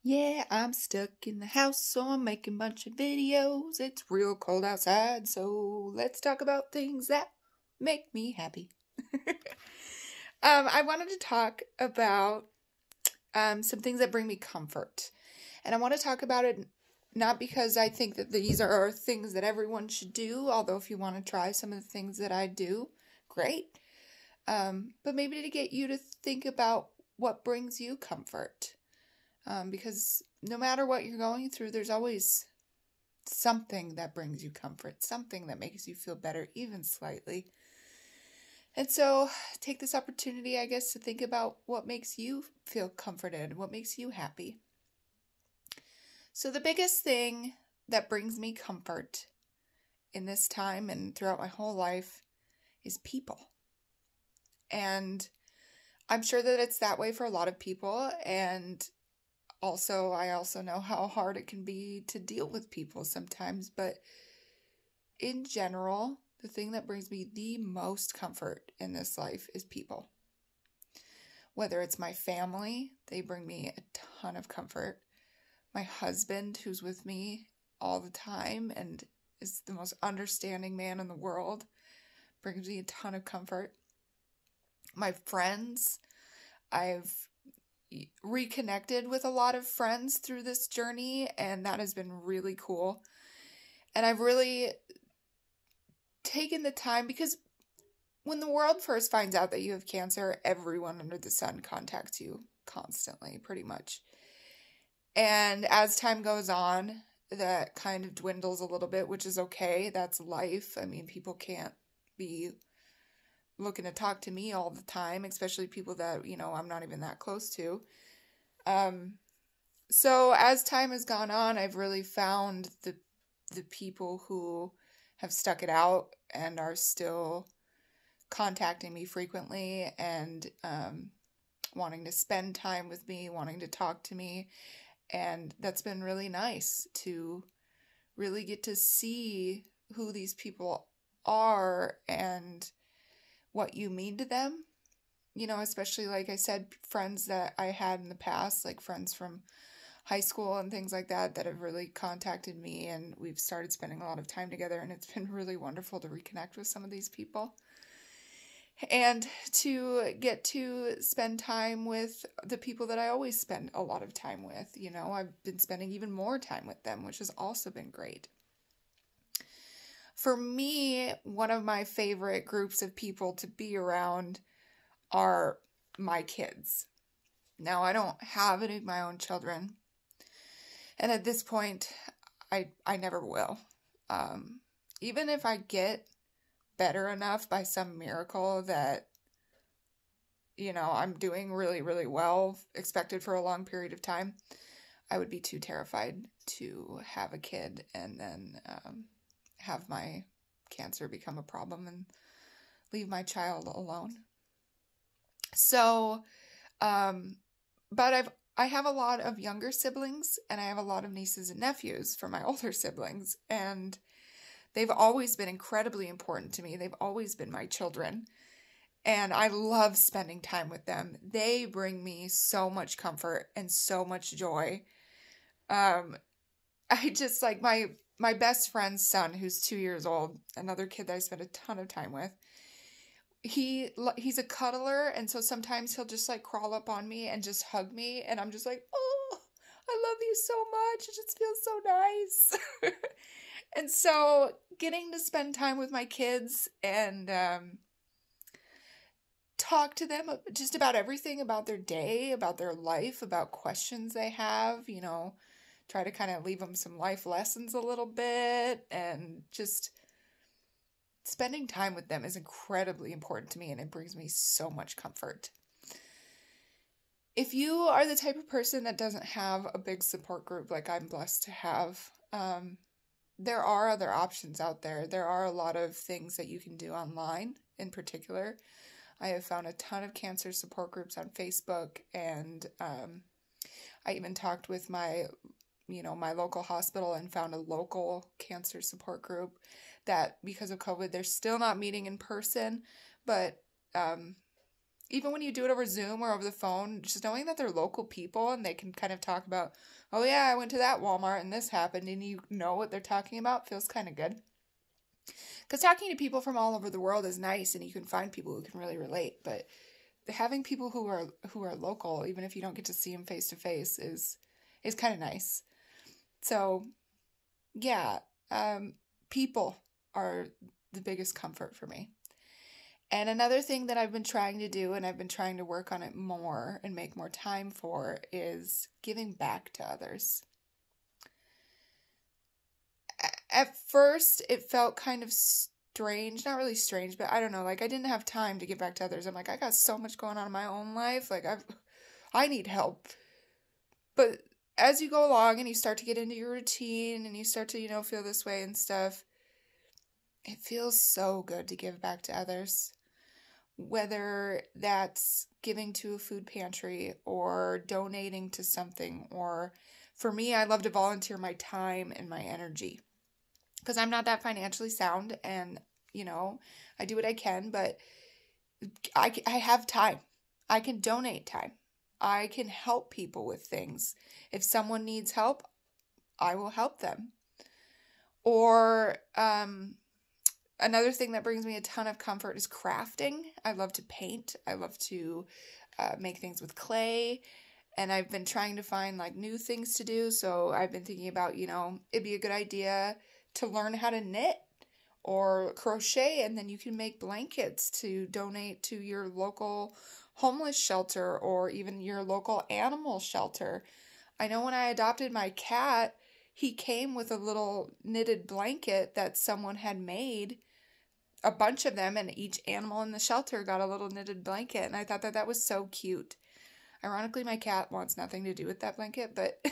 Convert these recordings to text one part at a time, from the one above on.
Yeah, I'm stuck in the house, so I'm making a bunch of videos. It's real cold outside, so let's talk about things that make me happy. I wanted to talk about some things that bring me comfort. And I want to talk about it not because I think that these are things that everyone should do, although if you want to try some of the things that I do, great. But maybe to get you to think about what brings you comfort. Because no matter what you're going through, there's always something that brings you comfort, something that makes you feel better, even slightly. And so take this opportunity, I guess, to think about what makes you feel comforted, what makes you happy. So the biggest thing that brings me comfort in this time and throughout my whole life is people. And I'm sure that it's that way for a lot of people. And I also know how hard it can be to deal with people sometimes, but in general, the thing that brings me the most comfort in this life is people. Whether it's my family, they bring me a ton of comfort. My husband, who's with me all the time and is the most understanding man in the world, brings me a ton of comfort. My friends, I've reconnected with a lot of friends through this journey, and that has been really cool. And I've really taken the time, because when the world first finds out that you have cancer, everyone under the sun contacts you constantly, pretty much. And as time goes on, that kind of dwindles a little bit, which is okay. That's life. I mean, people can't be looking to talk to me all the time, especially people that, I'm not even that close to. So as time has gone on, I've really found the people who have stuck it out and are still contacting me frequently and wanting to spend time with me, wanting to talk to me. And that's been really nice to really get to see who these people are and what you mean to them. Especially, like I said, friends that I had in the past, like friends from high school and things like that have really contacted me, and we've started spending a lot of time together, and it's been really wonderful to reconnect with some of these people and to get to spend time with the people that I always spend a lot of time with. I've been spending even more time with them, which has also been great. For me, one of my favorite groups of people to be around are my kids. Now, I don't have any of my own children, and at this point, I never will. Even if I get better enough by some miracle that, I'm doing really, really well, expected for a long period of time, I would be too terrified to have a kid and then have my cancer become a problem and leave my child alone. So, but I have a lot of younger siblings, and I have a lot of nieces and nephews from my older siblings, and they've always been incredibly important to me. They've always been my children, and I love spending time with them. They bring me so much comfort and so much joy. I just like my best friend's son, who's 2 years old, another kid that I spend a ton of time with. He's a cuddler, and so sometimes he'll just like crawl up on me and just hug me, and I'm just like, oh, I love you so much. It just feels so nice. And so getting to spend time with my kids and talk to them just about everything about their day, about their life, about questions they have, try to kind of leave them some life lessons a little bit, and just spending time with them is incredibly important to me, and it brings me so much comfort. If you are the type of person that doesn't have a big support group like I'm blessed to have, there are other options out there. There are a lot of things that you can do online in particular. I have found a ton of cancer support groups on Facebook, and I even talked with my local hospital and found a local cancer support group that, because of COVID, they're still not meeting in person, but even when you do it over Zoom or over the phone, just knowing that they're local people and they can kind of talk about, oh yeah, I went to that Walmart and this happened, and you know what they're talking about, feels kind of good. Because talking to people from all over the world is nice, and you can find people who can really relate, but having people who are local, even if you don't get to see them face to face, is kind of nice. So yeah, people are the biggest comfort for me. And another thing that I've been trying to do, and I've been trying to work on it more and make more time for, is giving back to others. At first, it felt kind of strange, not really strange, but I don't know, like I didn't have time to give back to others. I'm like, I got so much going on in my own life, like I need help. But as you go along and you start to get into your routine and you start to, feel this way and stuff, it feels so good to give back to others. Whether that's giving to a food pantry or donating to something, or for me, I love to volunteer my time and my energy. Because I'm not that financially sound, and, I do what I can, but I have time. I can donate time. I can help people with things. If someone needs help, I will help them. Or another thing that brings me a ton of comfort is crafting. I love to paint. I love to make things with clay. And I've been trying to find like new things to do. So I've been thinking about, it'd be a good idea to learn how to knit or crochet, and then you can make blankets to donate to your local homeless shelter or even your local animal shelter. I know when I adopted my cat, he came with a little knitted blanket that someone had made, a bunch of them, and each animal in the shelter got a little knitted blanket, and I thought that was so cute. Ironically, my cat wants nothing to do with that blanket, but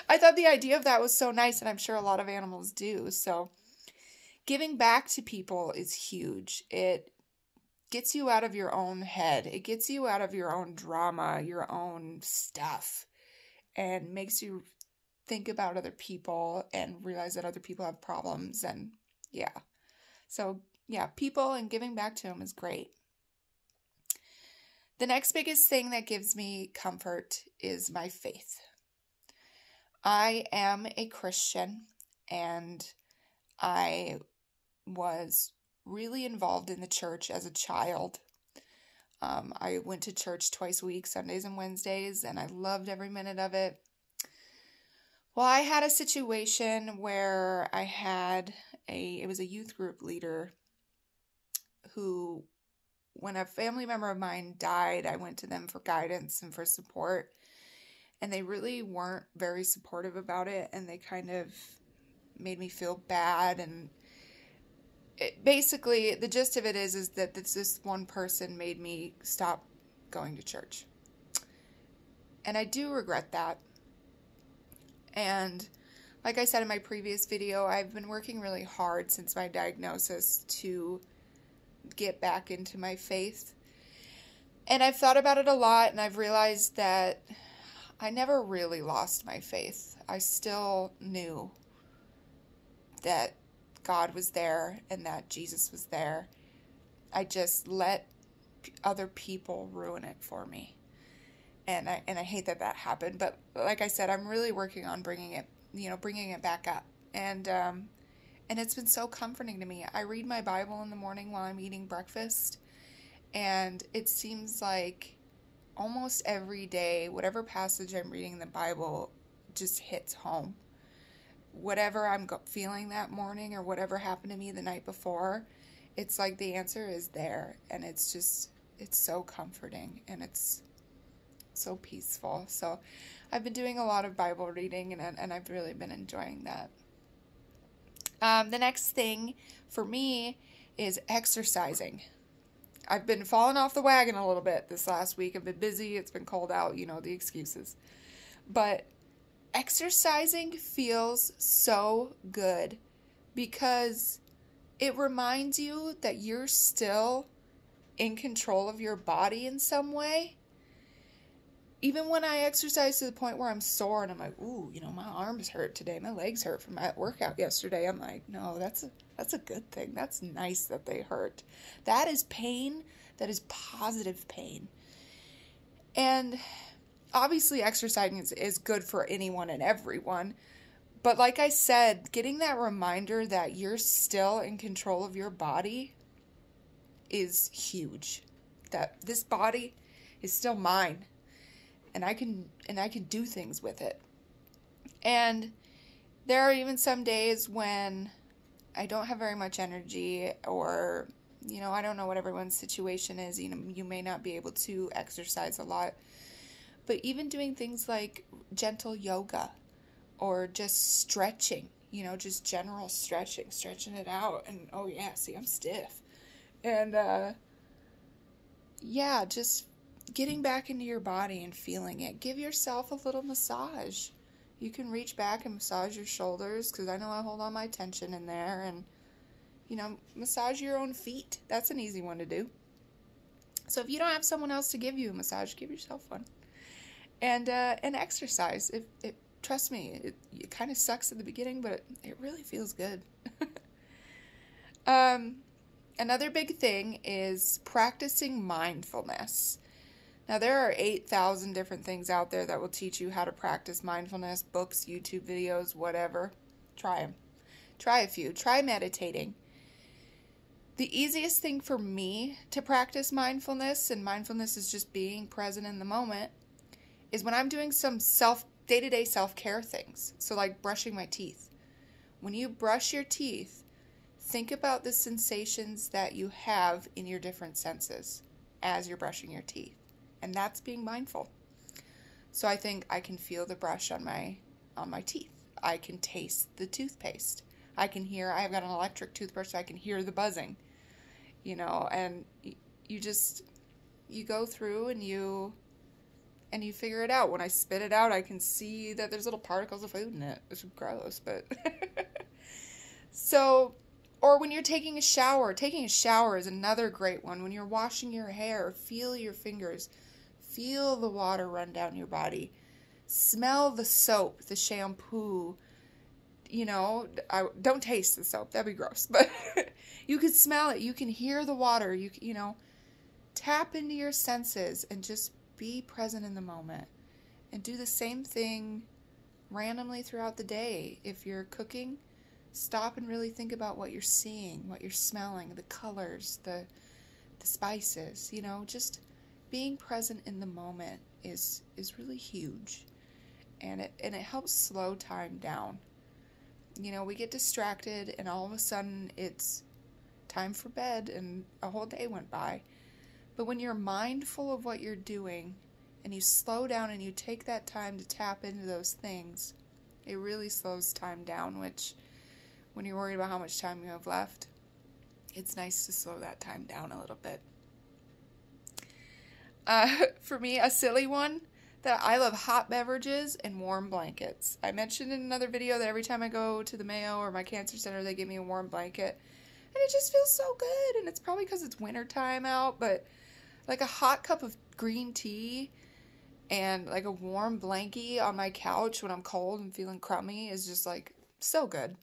I thought the idea of that was so nice, and I'm sure a lot of animals do. So giving back to people is huge. It gets you out of your own head. It gets you out of your own drama, your own stuff, and makes you think about other people and realize that other people have problems. And yeah. So yeah, people and giving back to them is great. The next biggest thing that gives me comfort is my faith. I am a Christian, and I was really involved in the church as a child. I went to church twice a week, Sundays and Wednesdays, and I loved every minute of it. Well, I had a situation where it was a youth group leader who, when a family member of mine died, I went to them for guidance and for support, and they really weren't very supportive about it, and they kind of made me feel bad. And basically, the gist of it is that this one person made me stop going to church, and I do regret that. And like I said in my previous video, I've been working really hard since my diagnosis to get back into my faith. And I've thought about it a lot, and I've realized that I never really lost my faith. I still knew that God was there and that Jesus was there. I just let other people ruin it for me. And I hate that happened, but like I said, I'm really working on bringing it back up. And it's been so comforting to me. I read my Bible in the morning while I'm eating breakfast, and it seems like almost every day, whatever passage I'm reading in the Bible just hits home. Whatever I'm feeling that morning or whatever happened to me the night before, it's like the answer is there, and it's so comforting, and it's so peaceful. So I've been doing a lot of Bible reading, and I've really been enjoying that. The next thing for me is exercising. I've been falling off the wagon a little bit this last week. I've been busy. It's been cold out, the excuses. But exercising feels so good because it reminds you that you're still in control of your body in some way. Even when I exercise to the point where I'm sore and I'm like, ooh, my arms hurt today, my legs hurt from my workout yesterday. I'm like, no, that's a good thing. That's nice that they hurt. That is pain that is positive pain. And obviously exercising is good for anyone and everyone. But like I said, getting that reminder that you're still in control of your body is huge. That this body is still mine, and I can do things with it. And there are even some days when I don't have very much energy, or I don't know what everyone's situation is. You may not be able to exercise a lot, but even doing things like gentle yoga or just stretching, just general stretching it out, and oh yeah, see, I'm stiff. And just getting back into your body and feeling it. Give yourself a little massage. You can reach back and massage your shoulders, because I know I hold all my tension in there, and massage your own feet. That's an easy one to do. So if you don't have someone else to give you a massage, give yourself one. And exercise. Trust me, it kind of sucks at the beginning, but it really feels good. Another big thing is practicing mindfulness. Now, there are 8,000 different things out there that will teach you how to practice mindfulness, books, YouTube videos, whatever. Try them. Try a few. Try meditating. The easiest thing for me to practice mindfulness, and mindfulness is just being present in the moment, is when I'm doing some day-to-day self-care things. So like brushing my teeth. When you brush your teeth, think about the sensations that you have in your different senses as you're brushing your teeth. And that's being mindful. So I think I can feel the brush on my teeth. I can taste the toothpaste. I have got an electric toothbrush, so I can hear the buzzing. And you go through and you figure it out. When I spit it out, I can see that there's little particles of food in it. It's gross, but so, or when you're taking a shower is another great one. When you're washing your hair, feel your fingers. Feel the water run down your body. Smell the soap, the shampoo. Don't taste the soap. That'd be gross. But you can smell it. You can hear the water. Tap into your senses and just be present in the moment. And do the same thing randomly throughout the day. If you're cooking, stop and really think about what you're seeing, what you're smelling, the colors, the spices. Just being present in the moment is really huge, and it helps slow time down. We get distracted, and all of a sudden it's time for bed, and a whole day went by. But when you're mindful of what you're doing, and you slow down and you take that time to tap into those things, it really slows time down, which, when you're worried about how much time you have left, it's nice to slow that time down a little bit. For me, a silly one, that I love hot beverages and warm blankets. I mentioned in another video that every time I go to the Mayo or my cancer center, they give me a warm blanket. And it just feels so good. And it's probably because it's winter time out, but like a hot cup of green tea and like a warm blankie on my couch when I'm cold and feeling crummy is just like so good.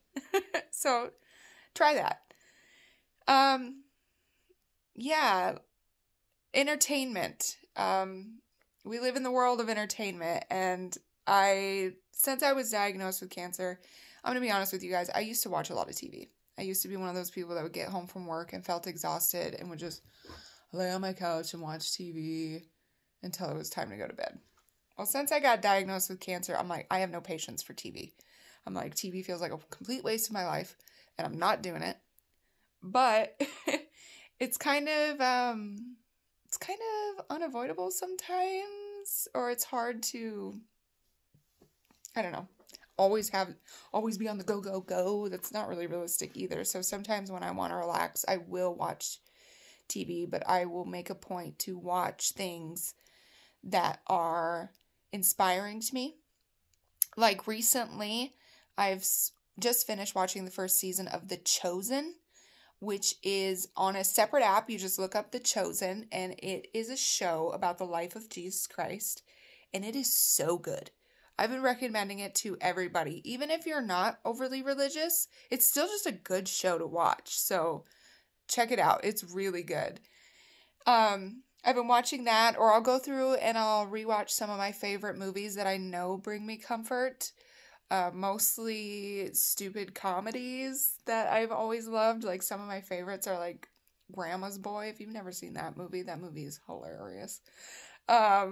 So try that. Entertainment. We live in the world of entertainment, and since I was diagnosed with cancer, I'm going to be honest with you guys, I used to watch a lot of TV. I used to be one of those people that would get home from work and felt exhausted and would just lay on my couch and watch TV until it was time to go to bed. Well, since I got diagnosed with cancer, I'm like, I have no patience for TV. I'm like, TV feels like a complete waste of my life, and I'm not doing it. But it's kind of unavoidable sometimes, or it's hard to, I don't know, always be on the go. That's not really realistic either. So sometimes when I want to relax, I will watch TV, but I will make a point to watch things that are inspiring to me. Like recently, I've just finished watching the first season of The Chosen, which is on a separate app. You just look up The Chosen, and it is a show about the life of Jesus Christ, and it is so good. I've been recommending it to everybody. Even if you're not overly religious, it's still just a good show to watch. So check it out. It's really good. I've been watching that, or I'll go through and I'll rewatch some of my favorite movies that I know bring me comfort. Mostly stupid comedies that I've always loved. Like some of my favorites are like Grandma's Boy. If you've never seen that movie is hilarious. A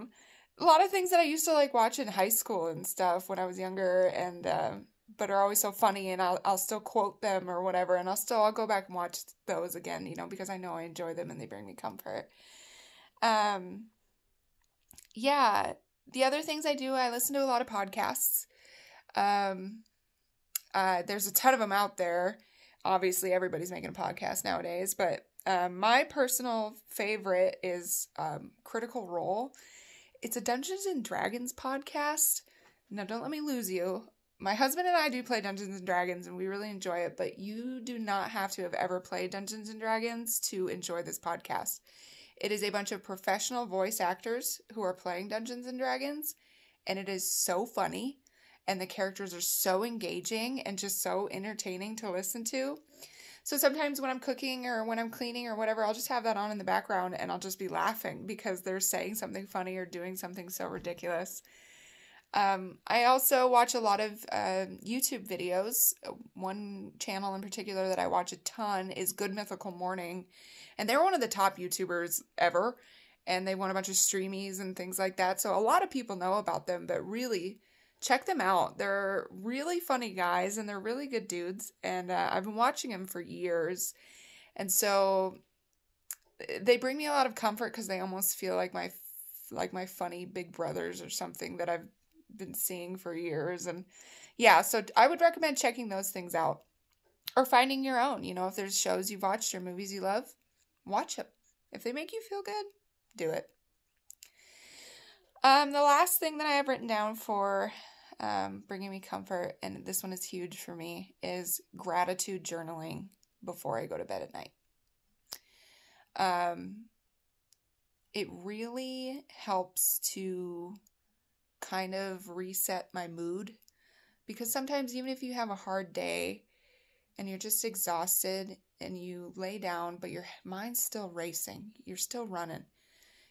lot of things that I used to like watch in high school and stuff when I was younger, and but are always so funny, and I'll still quote them or whatever, and I'll go back and watch those again, because I know I enjoy them and they bring me comfort. Yeah, the other things I do, I listen to a lot of podcasts. There's a ton of them out there. Obviously, everybody's making a podcast nowadays, but my personal favorite is Critical Role. It's a Dungeons and Dragons podcast. Now, don't let me lose you. My husband and I do play Dungeons and Dragons, and we really enjoy it, but you do not have to have ever played Dungeons and Dragons to enjoy this podcast. It is a bunch of professional voice actors who are playing Dungeons and Dragons, and it is so funny, and the characters are so engaging and just so entertaining to listen to. So sometimes when I'm cooking or when I'm cleaning or whatever, I'll just have that on in the background, and I'll just be laughing because they're saying something funny or doing something so ridiculous. I also watch a lot of YouTube videos. One channel in particular that I watch a ton is Good Mythical Morning, and they're one of the top YouTubers ever, and they won a bunch of streamies and things like that, so a lot of people know about them, but really, check them out. They're really funny guys, and they're really good dudes, and I've been watching them for years, and so they bring me a lot of comfort because they almost feel like my funny big brothers or something that I've been seeing for years. And yeah, so I would recommend checking those things out or finding your own. If there's shows you've watched or movies you love, watch them. If they make you feel good, do it. The last thing that I have written down for bringing me comfort, and this one is huge for me, is gratitude journaling before I go to bed at night. It really helps to kind of reset my mood, because sometimes even if you have a hard day and you're just exhausted and you lay down, but your mind's still racing, you're still running,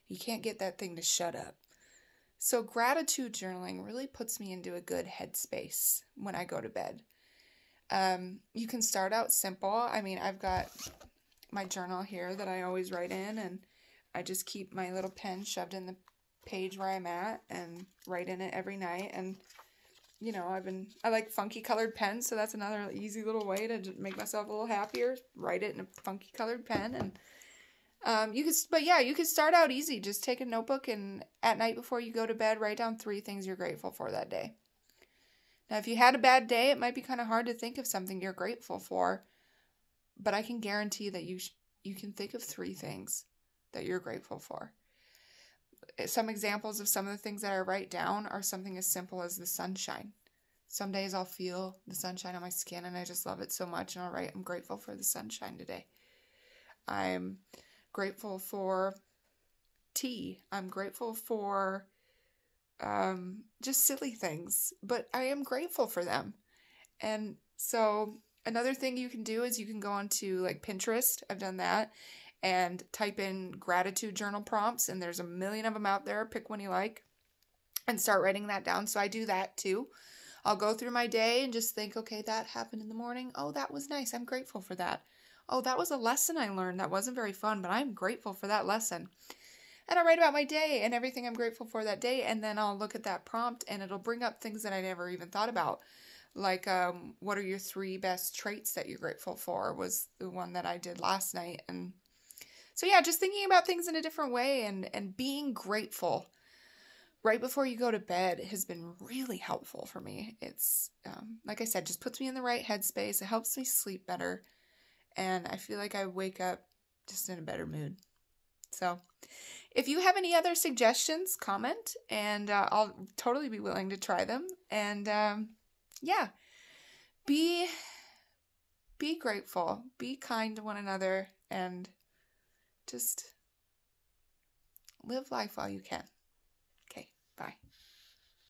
you can't get that thing to shut up. So gratitude journaling really puts me into a good headspace when I go to bed. You can start out simple. I've got my journal here that I always write in, and I just keep my little pen shoved in the page where I'm at and write in it every night. And I like funky colored pens, so that's another easy little way to make myself a little happier. Write it in a funky colored pen, and you could start out easy. Just take a notebook, and at night before you go to bed, write down 3 things you're grateful for that day. Now, if you had a bad day, it might be kind of hard to think of something you're grateful for, but I can guarantee that you can think of 3 things that you're grateful for. Some examples of some of the things that I write down are something as simple as the sunshine. Some days I'll feel the sunshine on my skin and I just love it so much, and I'll write, I'm grateful for the sunshine today. I'm grateful for tea. I'm grateful for just silly things, but I am grateful for them. And so another thing you can do is you can go onto like Pinterest. I've done that. And type in gratitude journal prompts, and there's a million of them out there. Pick one you like and start writing that down. So I do that too. I'll go through my day and just think, okay, that happened in the morning. Oh, that was nice. I'm grateful for that. Oh, that was a lesson I learned that wasn't very fun, but I'm grateful for that lesson. And I write about my day and everything I'm grateful for that day, and then I'll look at that prompt, and it'll bring up things that I never even thought about. Like, what are your 3 best traits that you're grateful for was the one that I did last night. And so yeah, just thinking about things in a different way and being grateful right before you go to bed has been really helpful for me. It's, like I said, just puts me in the right headspace. It helps me sleep better. And I feel like I wake up just in a better mood. So if you have any other suggestions, comment, and I'll totally be willing to try them. And yeah, be grateful, be kind to one another, and just live life while you can.